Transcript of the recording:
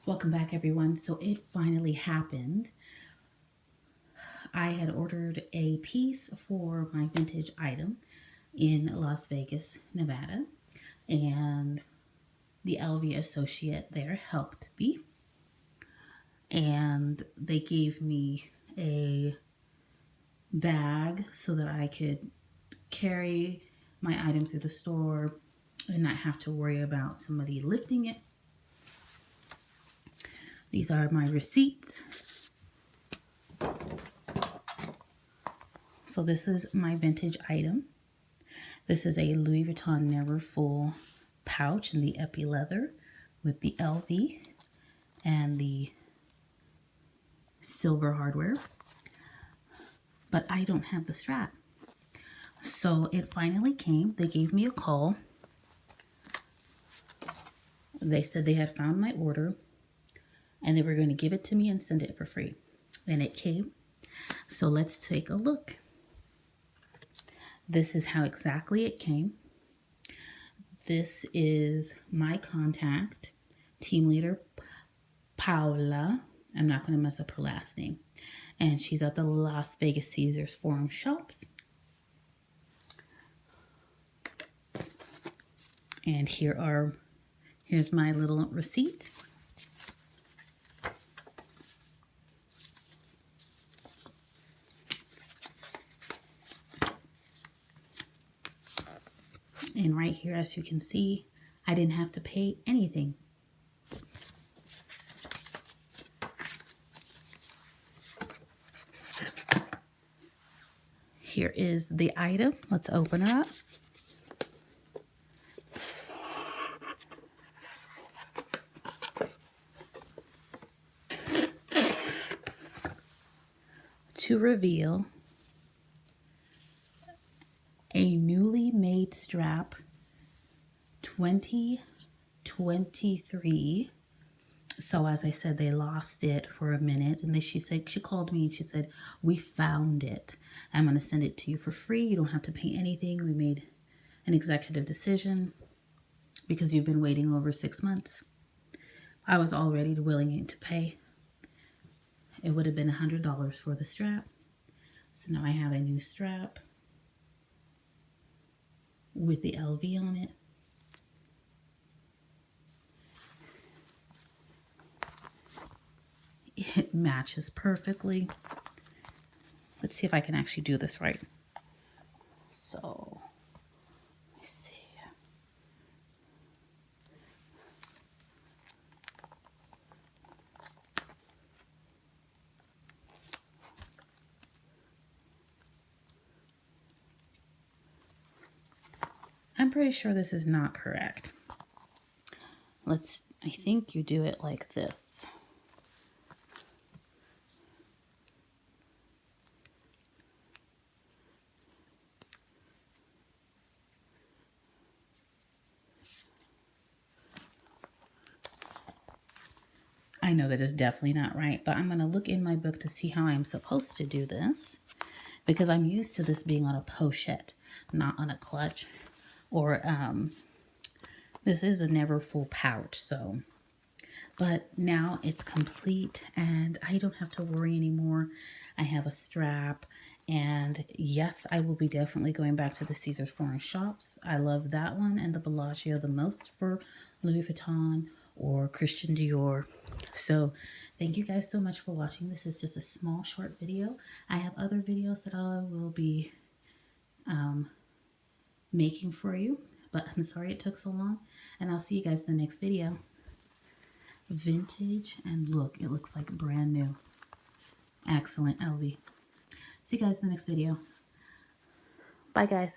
Welcome back, everyone. So it finally happened. I had ordered a piece for my vintage item in Las Vegas, Nevada, and the LV associate there helped me, and they gave me a bag so that I could carry my item through the store and not have to worry about somebody lifting it. These are my receipts. So this is my vintage item. This is a Louis Vuitton Neverfull pouch in the Epi leather with the LV and the silver hardware. But I don't have the strap. So it finally came. They gave me a call. They said they had found my order and they were going to give it to me and send it for free. And it came. So let's take a look. This is how exactly it came. This is my contact, team leader Paula. I'm not going to mess up her last name. And she's at the Las Vegas Caesars Forum Shops. And here's my little receipt. And right here, as you can see, I didn't have to pay anything. Here is the item. Let's open her up. To reveal a newly made strap, 2023. So as I said, they lost it for a minute, and then she called me and she said, we found it. I'm going to send it to you for free. You don't have to pay anything. We made an executive decision because you've been waiting over 6 months. I was already willing to pay. It would have been $100 for the strap. So now I have a new strap with the LV on it. It matches perfectly. Let's see if I can actually do this right. So, let me see. I'm pretty sure this is not correct. I think you do it like this. I know that is definitely not right, but I'm going to look in my book to see how I'm supposed to do this, because I'm used to this being on a pochette, not on a clutch, or this is a Neverfull pouch. So, but now it's complete and I don't have to worry anymore. I have a strap, and yes, I will be definitely going back to the Caesars Forum Shops. I love that one and the Bellagio the most for Louis Vuitton or Christian Dior. So thank you guys so much for watching. This is just a small short video. I have other videos that I will be making for you, but I'm sorry it took so long, and I'll see you guys in the next video. Vintage, and look, it looks like brand new. Excellent LV. See you guys in the next video. Bye guys.